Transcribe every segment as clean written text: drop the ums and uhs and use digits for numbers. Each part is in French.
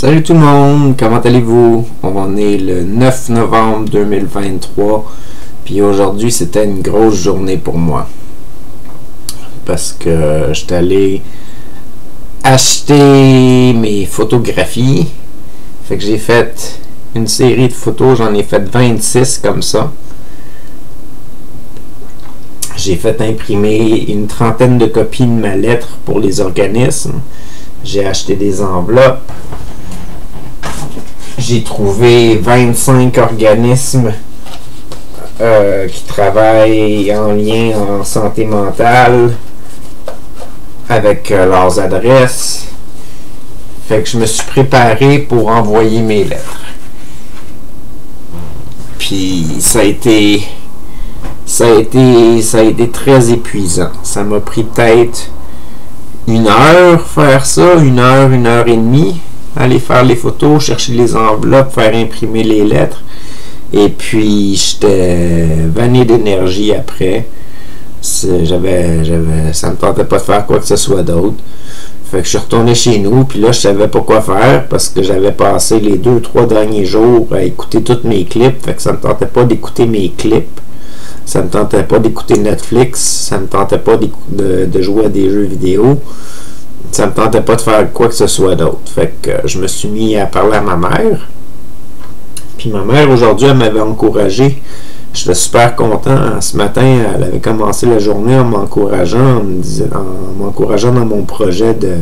Salut tout le monde, comment allez-vous? On est le 9 novembre 2023, puis aujourd'hui c'était une grosse journée pour moi. Parce que j'étais allé acheter mes photographies. Fait que j'ai fait une série de photos, j'en ai fait 26 comme ça. J'ai fait imprimer une trentaine de copies de ma lettre pour les organismes. J'ai acheté des enveloppes. J'ai trouvé 25 organismes qui travaillent en lien en santé mentale avec leurs adresses. Fait que je me suis préparé pour envoyer mes lettres. Puis ça a été très épuisant. Ça m'a pris peut-être 1 heure faire ça, 1 heure et demie. Aller faire les photos, chercher les enveloppes, faire imprimer les lettres. Et puis, j'étais vanné d'énergie après. Ça me tentait pas de faire quoi que ce soit d'autre. Fait que je suis retourné chez nous, puis là, je savais pas quoi faire parce que j'avais passé les 2-3 derniers jours à écouter tous mes clips. Fait que ça me tentait pas d'écouter mes clips. Ça me tentait pas d'écouter Netflix. Ça me tentait pas de jouer à des jeux vidéo. Ça me tentait pas de faire quoi que ce soit d'autre. Fait que je me suis mis à parler à ma mère. Puis ma mère, aujourd'hui, elle m'avait encouragé. J'étais super content. Ce matin, elle avait commencé la journée en m'encourageant, en m'encourageant dans mon projet de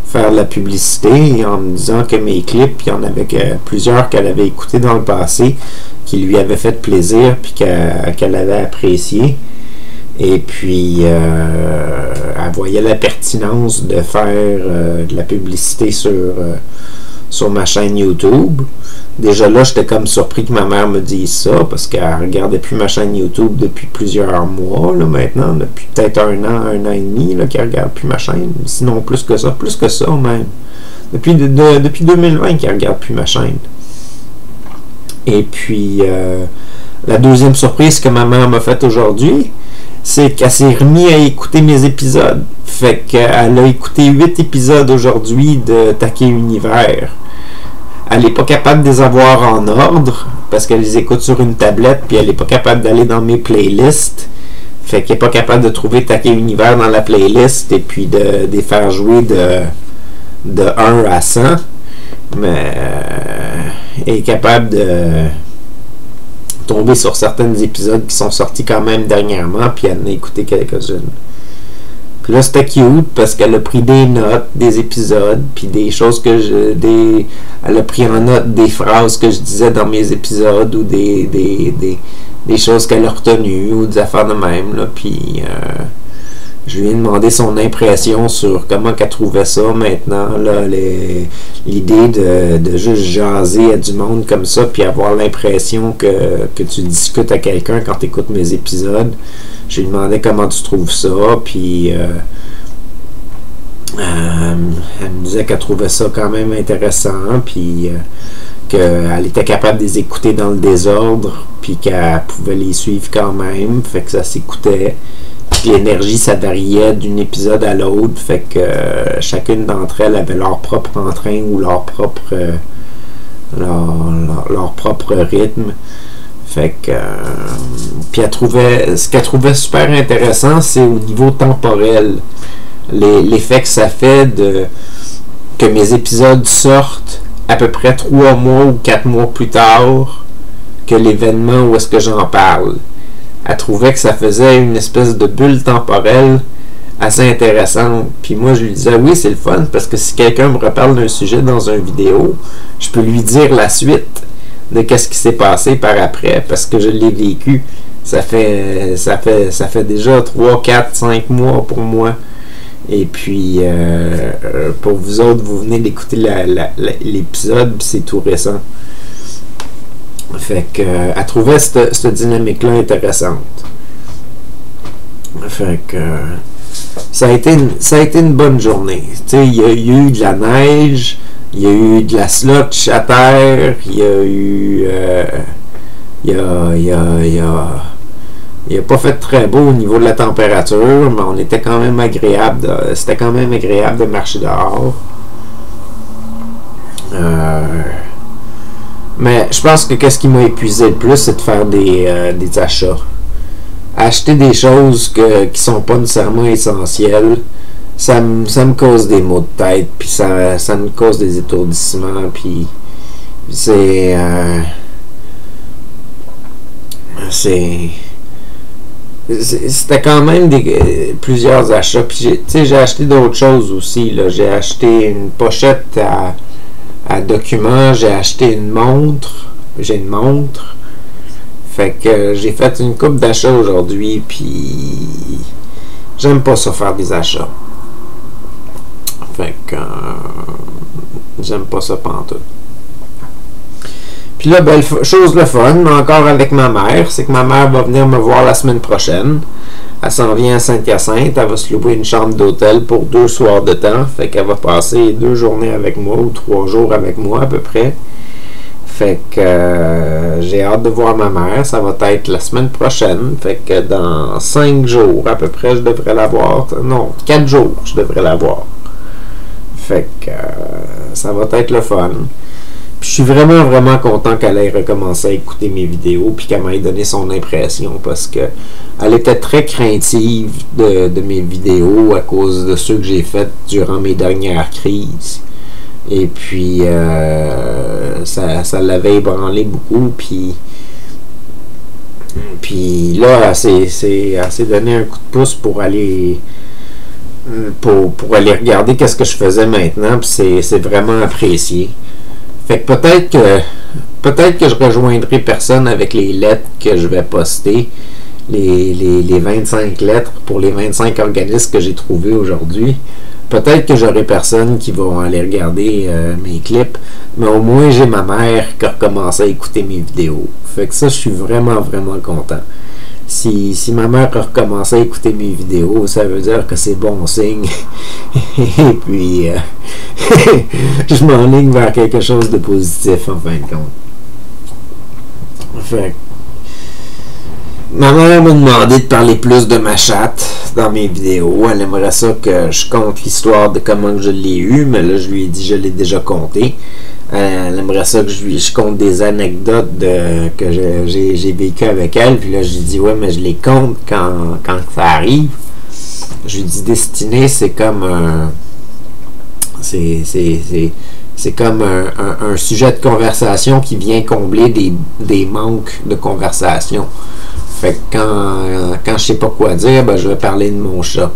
faire de la publicité, et en me disant que mes clips, il y en avait plusieurs qu'elle avait écoutés dans le passé, qui lui avaient fait plaisir, puis qu'elle avait apprécié. Et puis, elle voyait la pertinence de faire de la publicité sur ma chaîne YouTube. Déjà là, j'étais comme surpris que ma mère me dise ça, parce qu'elle ne regardait plus ma chaîne YouTube depuis plusieurs mois, là, maintenant, depuis peut-être 1 an et demi, là, qu'elle ne regarde plus ma chaîne. Sinon, plus que ça même. Depuis 2020 qu'elle ne regarde plus ma chaîne. Et puis, la deuxième surprise que ma mère m'a faite aujourd'hui, c'est qu'elle s'est remise à écouter mes épisodes. Fait qu'elle a écouté 8 épisodes aujourd'hui de Taquet Univers. Elle n'est pas capable de les avoir en ordre parce qu'elle les écoute sur une tablette, puis elle n'est pas capable d'aller dans mes playlists. Fait qu'elle n'est pas capable de trouver Taquet Univers dans la playlist et puis de les faire jouer de 1 à 100. Mais elle est capable de tomber sur certains épisodes qui sont sortis quand même dernièrement, puis elle en a écouté quelques-unes. Puis là, c'était cute parce qu'elle a pris des notes des épisodes, puis des choses elle a pris en note des phrases que je disais dans mes épisodes, ou des choses qu'elle a retenues, ou des affaires de même, là. Puis je lui ai demandé son impression sur comment qu'elle trouvait ça maintenant, là, l'idée de juste jaser à du monde comme ça, puis avoir l'impression que tu discutes à quelqu'un quand tu écoutes mes épisodes. Je lui ai demandé comment tu trouves ça, puis elle me disait qu'elle trouvait ça quand même intéressant, puis qu'elle était capable de les écouter dans le désordre, puis qu'elle pouvait les suivre quand même, fait que ça s'écoutait. L'énergie, ça variait d'un épisode à l'autre, fait que chacune d'entre elles avait leur propre entrain ou leur propre rythme. Fait que puis ce qu'elle trouvait super intéressant, c'est au niveau temporel, l'effet que ça fait que mes épisodes sortent à peu près 3 mois ou 4 mois plus tard que l'événement où est-ce que j'en parle. Elle trouvait que ça faisait une espèce de bulle temporelle assez intéressante. Puis moi, je lui disais, oui, c'est le fun, parce que si quelqu'un me reparle d'un sujet dans une vidéo, je peux lui dire la suite de qu'est-ce qui s'est passé par après, parce que je l'ai vécu. Ça fait déjà 3, 4, 5 mois pour moi. Et puis, pour vous autres, vous venez d'écouter l'épisode, c'est tout récent. Fait que elle trouvait cette dynamique-là intéressante. Fait que ça a été une bonne journée. Tu sais, il y a eu de la neige, il y a eu de la slush à terre, il y a eu il n'a pas fait très beau au niveau de la température, mais on était quand même agréable c'était quand même agréable de marcher dehors. Mais je pense que qu'est-ce qui m'a épuisé le plus, c'est de faire des achats. Acheter des choses qui sont pas nécessairement essentielles, ça me cause des maux de tête, puis ça me cause des étourdissements, puis c'était quand même plusieurs achats. Puis j'ai acheté d'autres choses aussi. J'ai acheté une pochette à documents, j'ai acheté une montre. J'ai une montre. Fait que j'ai fait une couple d'achats aujourd'hui, puis j'aime pas ça faire des achats. Fait que j'aime pas ça pantoute. Puis là, belle chose le fun, encore avec ma mère, c'est que ma mère va venir me voir la semaine prochaine. Elle s'en vient à Saint-Hyacinthe, elle va se louer une chambre d'hôtel pour 2 soirs de temps. Fait qu'elle va passer 2 journées avec moi, ou 3 jours avec moi à peu près. Fait que j'ai hâte de voir ma mère, ça va être la semaine prochaine. Fait que dans 5 jours à peu près, je devrais la voir. Non, 4 jours, je devrais la voir. Fait que ça va être le fun. Puis je suis vraiment, vraiment content qu'elle ait recommencé à écouter mes vidéos puis qu'elle m'ait donné son impression parce que elle était très craintive de mes vidéos à cause de ceux que j'ai faits durant mes dernières crises. Et puis ça l'avait ébranlé beaucoup. Puis là, elle s'est donné un coup de pouce pour aller aller regarder qu'est-ce que je faisais maintenant. Puis c'est vraiment apprécié. Fait que peut-être que je rejoindrai personne avec les lettres que je vais poster, les 25 lettres pour les 25 organismes que j'ai trouvés aujourd'hui. Peut-être que j'aurai personne qui va aller regarder mes clips, mais au moins j'ai ma mère qui a recommencé à écouter mes vidéos. Fait que ça, je suis vraiment, vraiment content. Si ma mère a recommencé à écouter mes vidéos, ça veut dire que c'est bon signe. Et puis, je m'enligne vers quelque chose de positif en fin de compte. Fait ma mère m'a demandé de parler plus de ma chatte dans mes vidéos. Elle aimerait ça que je conte l'histoire de comment je l'ai eue, mais là, je lui ai dit que je l'ai déjà compté. Elle aimerait ça que je compte des anecdotes que j'ai vécues avec elle. Puis là, je lui dis, ouais, mais je les compte quand ça arrive. Je lui dis, Destinée, c'est comme c'est comme un sujet de conversation qui vient combler des manques de conversation. Fait que quand je sais pas quoi dire, ben, je vais parler de mon chat.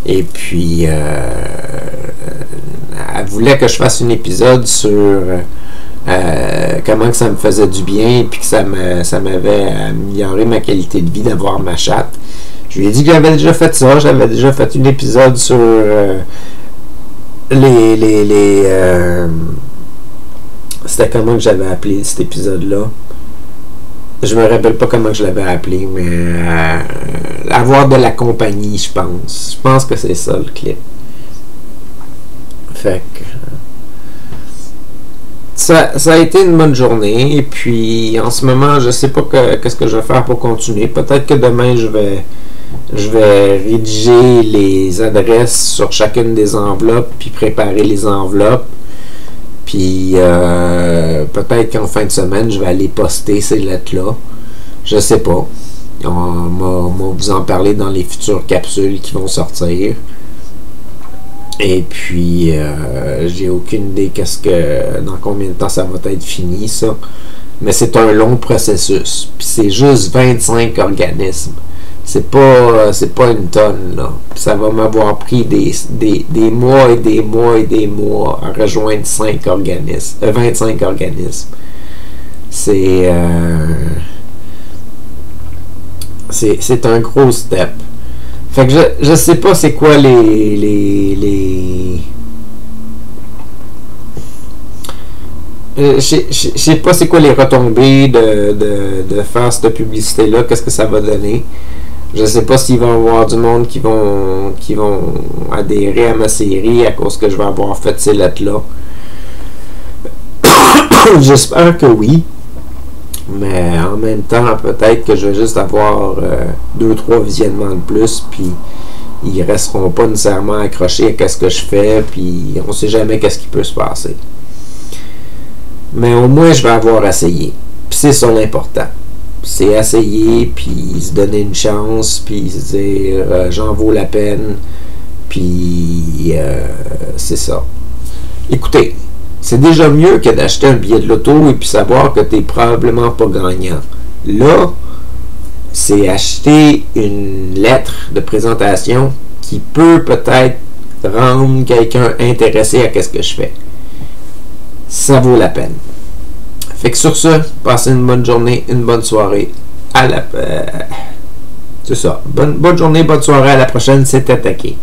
Et puis, elle voulait que je fasse un épisode sur comment que ça me faisait du bien et puis que ça m'avait amélioré ma qualité de vie d'avoir ma chatte. Je lui ai dit que j'avais déjà fait ça. J'avais déjà fait un épisode sur c'était comment que j'avais appelé cet épisode-là. Je me rappelle pas comment je l'avais appelé, mais avoir de la compagnie, je pense. Je pense que c'est ça le clip. Fait que ça a été une bonne journée. Et puis en ce moment, je sais pas qu'est-ce que je vais faire pour continuer. Peut-être que demain je vais rédiger les adresses sur chacune des enveloppes puis préparer les enveloppes. Puis peut-être qu'en fin de semaine, je vais aller poster ces lettres-là. Je sais pas. On va vous en parler dans les futures capsules qui vont sortir. Et puis j'ai aucune idée dans combien de temps ça va être fini, ça. Mais c'est un long processus. Puis c'est juste 25 organismes. C'est pas une tonne, là. Puis ça va m'avoir pris des mois et des mois et des mois à rejoindre 25 organismes. C'est un gros step. Fait que je sais pas c'est quoi je sais pas c'est quoi les retombées de faire cette publicité-là, qu'est-ce que ça va donner. Je sais pas s'il va y avoir du monde qui vont adhérer à ma série à cause que je vais avoir fait ces lettres-là. J'espère que oui. Mais en même temps, peut-être que je vais juste avoir 2-3 visionnements de plus, puis ils resteront pas nécessairement accrochés à ce que je fais, puis on sait jamais qu'est-ce qui peut se passer. mais au moins je vais avoir essayé. Puis c'est ça l'important. C'est essayer, puis se donner une chance, puis se dire j'en vaux la peine, puis c'est ça. Écoutez, c'est déjà mieux que d'acheter un billet de loto et puis savoir que tu n'es probablement pas gagnant. Là, c'est acheter une lettre de présentation qui peut peut-être rendre quelqu'un intéressé à ce que je fais. Ça vaut la peine. Fait que sur ce, passez une bonne journée, une bonne soirée. C'est ça. Bonne journée, bonne soirée. À la prochaine, c'est Attaqué.